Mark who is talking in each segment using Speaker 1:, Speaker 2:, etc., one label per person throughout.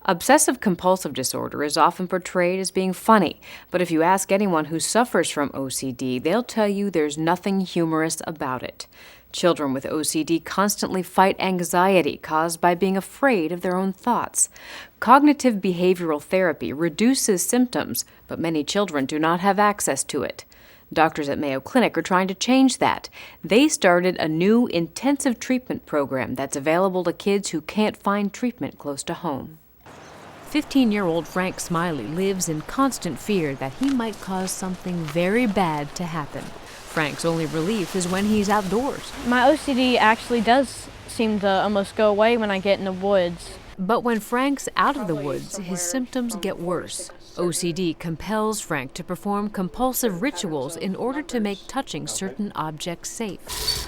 Speaker 1: Obsessive compulsive disorder is often portrayed as being funny, but if you ask anyone who suffers from OCD, they'll tell you there's nothing humorous about it. Children with OCD constantly fight anxiety caused by being afraid of their own thoughts. Cognitive behavioral therapy reduces symptoms, but many children do not have access to it. Doctors at Mayo Clinic are trying to change that. They started a new intensive treatment program that's available to kids who can't find treatment close to home. 15-year-old Frank Smiley lives in constant fear that he might cause something very bad to happen. Frank's only relief is when he's outdoors.
Speaker 2: My OCD actually does seem to almost go away when I get in the woods.
Speaker 1: But when Frank's out of the woods, his symptoms get worse. OCD compels Frank to perform compulsive rituals in order to make touching certain objects safe.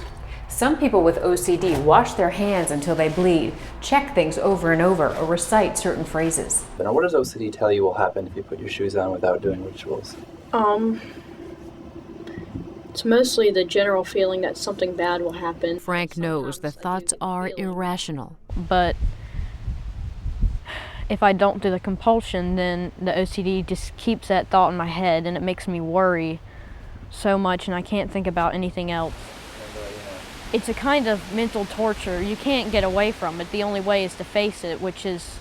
Speaker 1: Some people with OCD wash their hands until they bleed, check things over and over, or recite certain phrases.
Speaker 3: Now, what does OCD tell you will happen if you put your shoes on without doing rituals?
Speaker 4: It's mostly the general feeling that something bad will happen.
Speaker 1: Frank knows the thoughts are irrational.
Speaker 2: But if I don't do the compulsion, then the OCD just keeps that thought in my head, and it makes me worry so much, and I can't think about anything else. It's a kind of mental torture. You can't get away from it. The only way is to face it, which is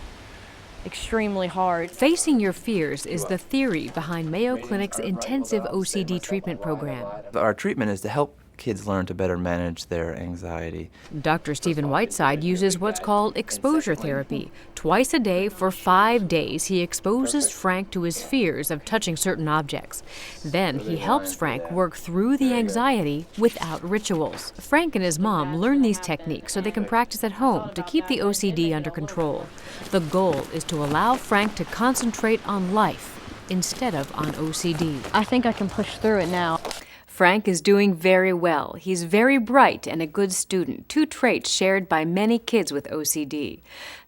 Speaker 2: extremely hard.
Speaker 1: Facing your fears is the theory behind Mayo Clinic's intensive OCD treatment program.
Speaker 3: Our treatment is to help kids learn to better manage their anxiety.
Speaker 1: Dr. Stephen Whiteside uses what's called exposure therapy. Twice a day for 5 days, he exposes Frank to his fears of touching certain objects. Then he helps Frank work through the anxiety without rituals. Frank and his mom learn these techniques so they can practice at home to keep the OCD under control. The goal is to allow Frank to concentrate on life instead of on OCD.
Speaker 2: I think I can push through it now.
Speaker 1: Frank is doing very well. He's very bright and a good student, two traits shared by many kids with OCD.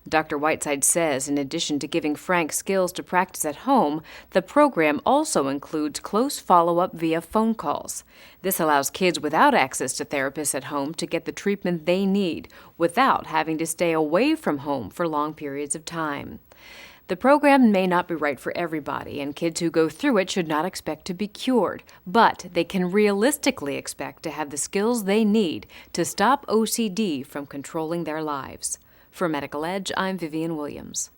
Speaker 1: Dr. Whiteside says in addition to giving Frank skills to practice at home, the program also includes close follow-up via phone calls. This allows kids without access to therapists at home to get the treatment they need without having to stay away from home for long periods of time. The program may not be right for everybody, and kids who go through it should not expect to be cured, but they can realistically expect to have the skills they need to stop OCD from controlling their lives. For Medical Edge, I'm Vivian Williams.